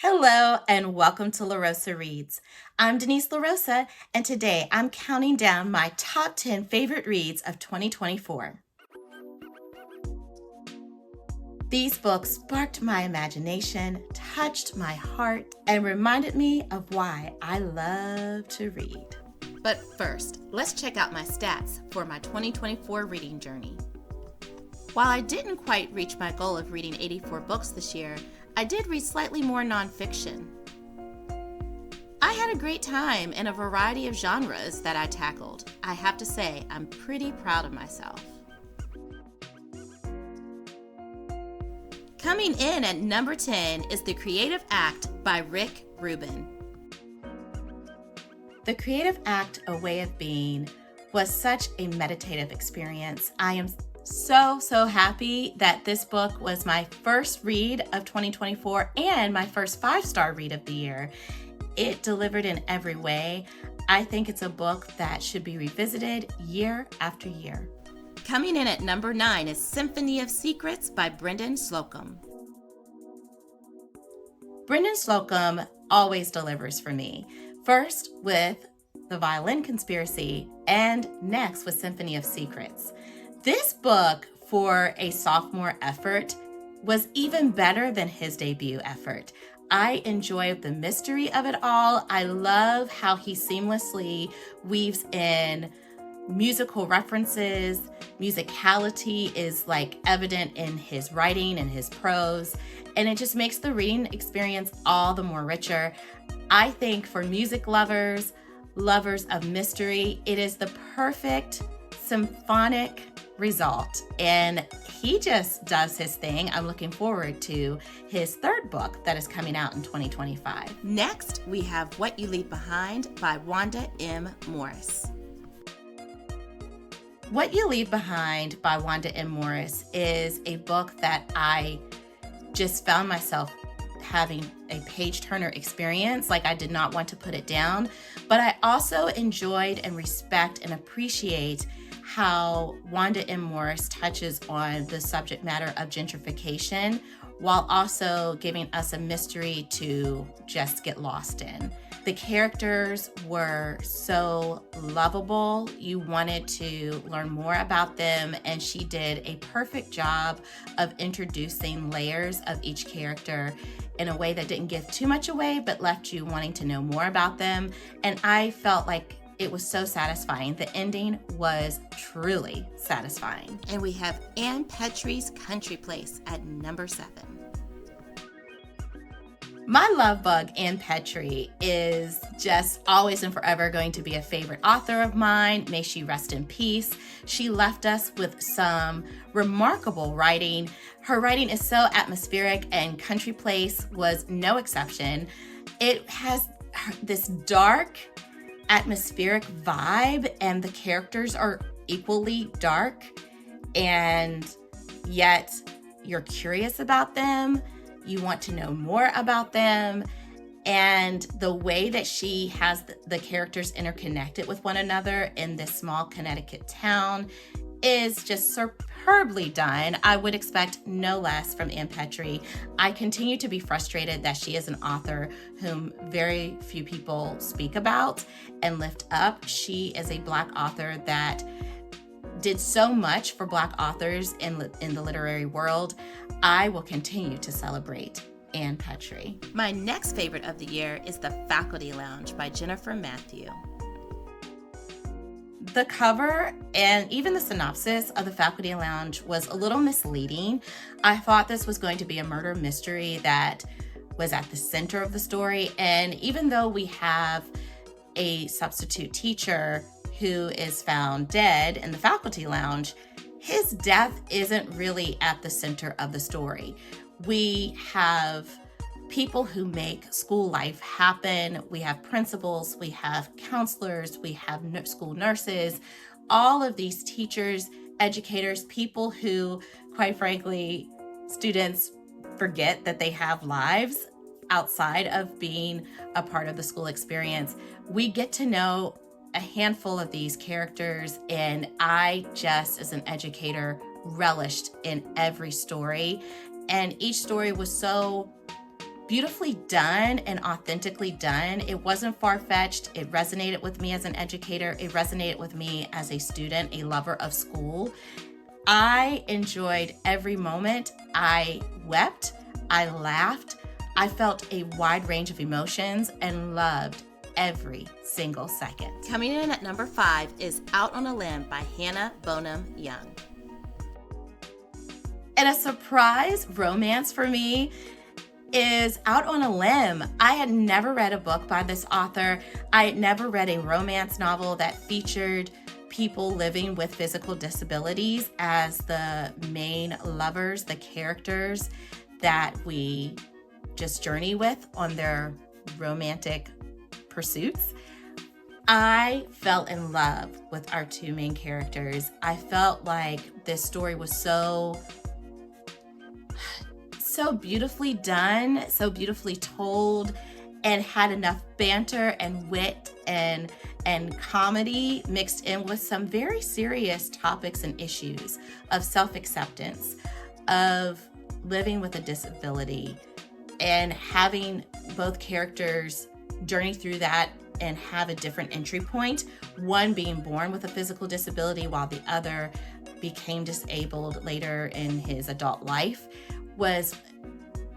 Hello and welcome to LaRosa Reads. I'm Denise LaRosa, and today I'm counting down my top 10 favorite reads of 2024. These books sparked my imagination, touched my heart, and reminded me of why I love to read. But first, let's check out my stats for my 2024 reading journey. While I didn't quite reach my goal of reading 84 books this year, I did read slightly more nonfiction. I had a great time in a variety of genres that I tackled. I have to say, I'm pretty proud of myself. Coming in at number 10 is The Creative Act by Rick Rubin. The Creative Act, A Way of Being, was such a meditative experience. I am so happy that this book was my first read of 2024 and my first 5-star read of the year. It delivered in every way. I think it's a book that should be revisited year after year. Coming in at number 9 is Symphony of Secrets by Brendan Slocum. Brendan Slocum always delivers for me. First with The Violin Conspiracy and next with Symphony of Secrets. This book, for a sophomore effort, was even better than his debut effort. I enjoyed the mystery of it all. I love how he seamlessly weaves in musical references. Musicality is evident in his writing and his prose, and it just makes the reading experience all the more richer. I think for music lovers of mystery, it is the perfect symphonic result, and he just does his thing. I'm looking forward to his third book that is coming out in 2025. Next, we have What You Leave Behind by Wanda M. Morris. What You Leave Behind by Wanda M. Morris is a book that I just found myself having a page-turner experience. I did not want to put it down, but I also enjoyed and respect and appreciate how Wanda M. Morris touches on the subject matter of gentrification while also giving us a mystery to just get lost in. The characters were so lovable. You wanted to learn more about them, and she did a perfect job of introducing layers of each character in a way that didn't give too much away, but left you wanting to know more about them. And I felt like it was so satisfying. The ending was truly satisfying. And we have Ann Petrie's Country Place at number 7. My love bug, Ann Petrie, is just always and forever going to be a favorite author of mine. May she rest in peace. She left us with some remarkable writing. Her writing is so atmospheric, and Country Place was no exception. It has this dark, atmospheric vibe, and the characters are equally dark, and yet you're curious about them. You want to know more about them, and the way that she has the characters interconnected with one another in this small Connecticut town is just superbly done. I would expect no less from Ann Petrie. I continue to be frustrated that she is an author whom very few people speak about and lift up. She is a Black author that did so much for Black authors in the literary world. I will continue to celebrate Ann Petrie. My next favorite of the year is The Faculty Lounge by Jennifer Matthew. The cover and even the synopsis of The Faculty Lounge was a little misleading. I thought this was going to be a murder mystery that was at the center of the story, and even though we have a substitute teacher who is found dead in the faculty lounge, his death isn't really at the center of the story. We have people who make school life happen. We have principals, we have counselors, we have school nurses, all of these teachers, educators, people who, quite frankly, students forget that they have lives outside of being a part of the school experience. We get to know a handful of these characters, and I just, as an educator, relished in every story. And each story was so beautifully done and authentically done. It wasn't far-fetched. It resonated with me as an educator. It resonated with me as a student, a lover of school. I enjoyed every moment. I wept. I laughed. I felt a wide range of emotions and loved every single second. Coming in at number 5 is Out on a Limb by Hannah Bonham Young. And a surprise romance for me is Out on a Limb. I had never read a book by this author. I had never read a romance novel that featured people living with physical disabilities as the main lovers, the characters that we just journey with on their romantic pursuits. I fell in love with our two main characters. I felt like this story was so beautifully done, so beautifully told, and had enough banter and wit and comedy mixed in with some very serious topics and issues of self-acceptance, of living with a disability, and having both characters journey through that and have a different entry point, one being born with a physical disability while the other became disabled later in his adult life, was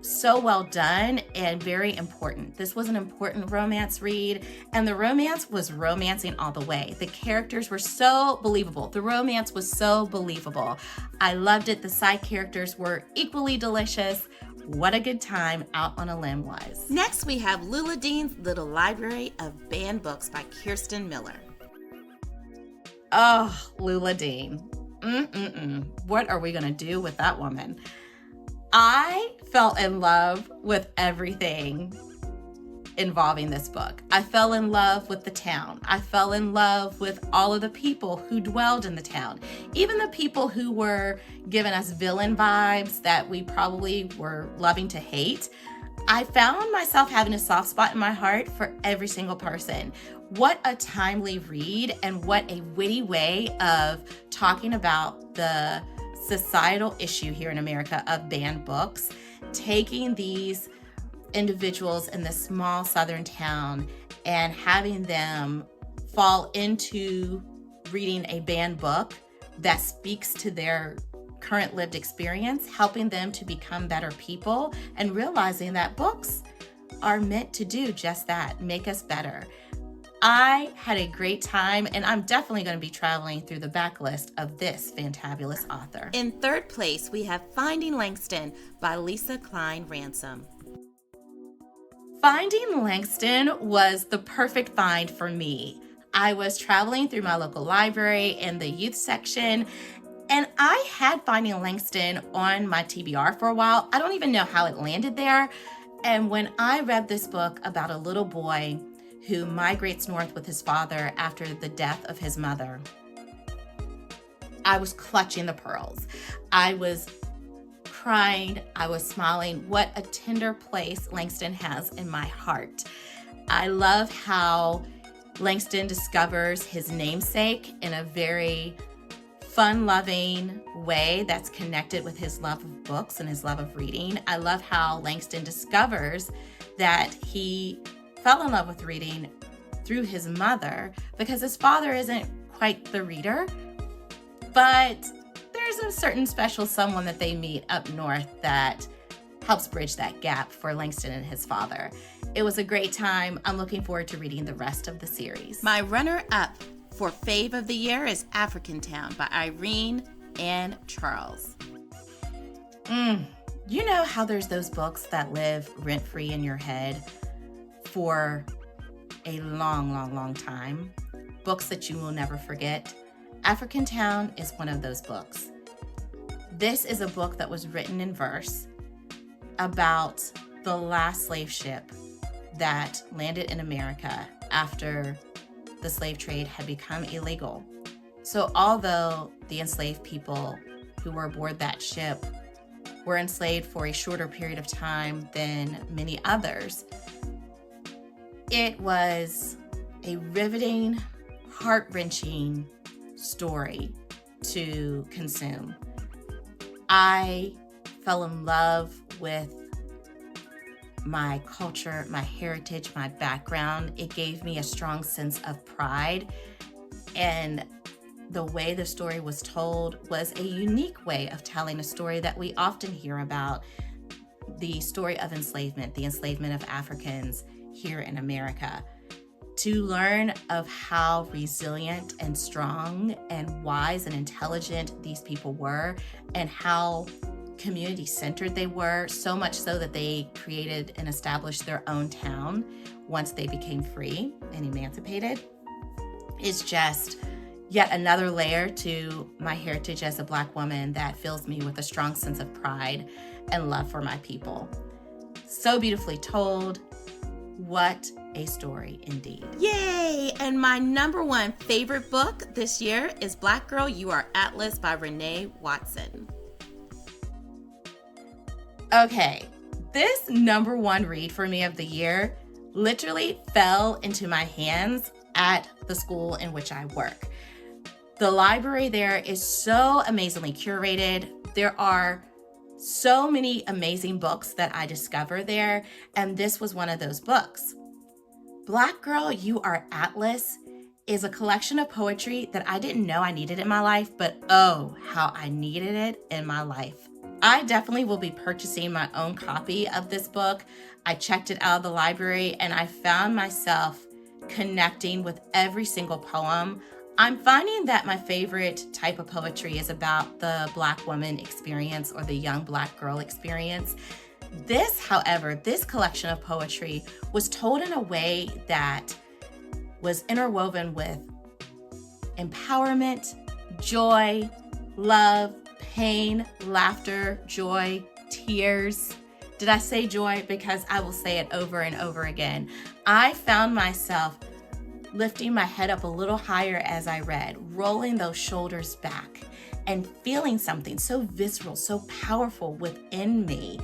so well done and very important. This was an important romance read, and the romance was romancing all the way. The characters were so believable. The romance was so believable. I loved it. The side characters were equally delicious. What a good time Out on a Limb was. Next, we have Lula Dean's Little Library of Banned Books by Kirsten Miller. Oh, Lula Dean. What are we going to do with that woman? I fell in love with everything involving this book. I fell in love with the town. I fell in love with all of the people who dwelled in the town. Even the people who were giving us villain vibes that we probably were loving to hate. I found myself having a soft spot in my heart for every single person. What a timely read, and what a witty way of talking about the societal issue here in America of banned books, taking these individuals in this small southern town and having them fall into reading a banned book that speaks to their current lived experience, helping them to become better people, and realizing that books are meant to do just that, make us better. I had a great time, and I'm definitely going to be traveling through the backlist of this fantabulous author. In third place, we have Finding Langston by Lisa Klein Ransom. Finding Langston was the perfect find for me. I was traveling through my local library in the youth section, and I had Finding Langston on my TBR for a while. I don't even know how it landed there. And when I read this book about a little boy who migrates north with his father after the death of his mother, I was clutching the pearls. I was crying. I was smiling. What a tender place Langston has in my heart. I love how Langston discovers his namesake in a very fun-loving way that's connected with his love of books and his love of reading. I love how Langston discovers that he fell in love with reading through his mother because his father isn't quite the reader, but there's a certain special someone that they meet up north that helps bridge that gap for Langston and his father. It was a great time. I'm looking forward to reading the rest of the series. My runner-up for Fave of the Year is African Town by Irene and Charles. You know how there's those books that live rent-free in your head for a long time? Books that you will never forget. African Town is one of those books. This is a book that was written in verse about the last slave ship that landed in America after the slave trade had become illegal. So although the enslaved people who were aboard that ship were enslaved for a shorter period of time than many others, it was a riveting, heart-wrenching story to consume. I fell in love with my culture, my heritage, my background. It gave me a strong sense of pride. And the way the story was told was a unique way of telling a story that we often hear about, the story of enslavement, the enslavement of Africans here in America. To learn of how resilient and strong and wise and intelligent these people were, and how community-centered they were, so much so that they created and established their own town once they became free and emancipated, is just yet another layer to my heritage as a Black woman that fills me with a strong sense of pride and love for my people. So beautifully told. What a story indeed. Yay! And my number one favorite book this year is Black Girl, You Are Atlas by Renee Watson. Okay, this number one read for me of the year literally fell into my hands at the school in which I work. The library there is so amazingly curated. There are so many amazing books that I discover there, and this was one of those books. Black Girl, You Are Atlas is a collection of poetry that I didn't know I needed in my life, but oh, how I needed it in my life. I definitely will be purchasing my own copy of this book. I checked it out of the library and I found myself connecting with every single poem. I'm finding that my favorite type of poetry is about the Black woman experience or the young Black girl experience. This, however, this collection of poetry was told in a way that was interwoven with empowerment, joy, love, pain, laughter, joy, tears. Did I say joy? Because I will say it over and over again. I found myself lifting my head up a little higher as I read, rolling those shoulders back, and feeling something so visceral, so powerful within me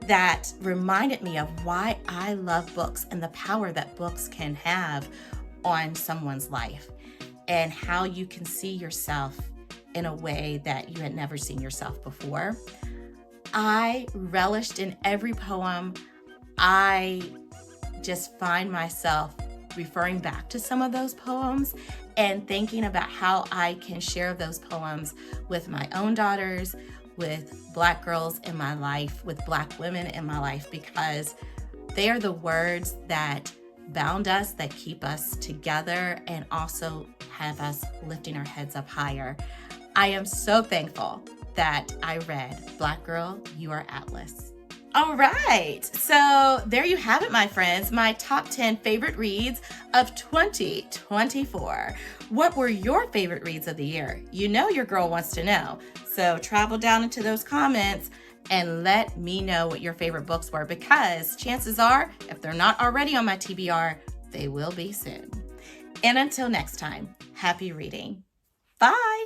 that reminded me of why I love books and the power that books can have on someone's life, and how you can see yourself in a way that you had never seen yourself before. I relished in every poem. I just find myself referring back to some of those poems and thinking about how I can share those poems with my own daughters, with Black girls in my life, with Black women in my life, because they are the words that bound us, that keep us together, and also have us lifting our heads up higher. I am so thankful that I read Black Girl, You Are Atlas. All right, so there you have it, my friends, my top 10 favorite reads of 2024. What were your favorite reads of the year? You know your girl wants to know. So travel down into those comments and let me know what your favorite books were, because chances are, if they're not already on my TBR, they will be soon. And until next time, happy reading. Bye.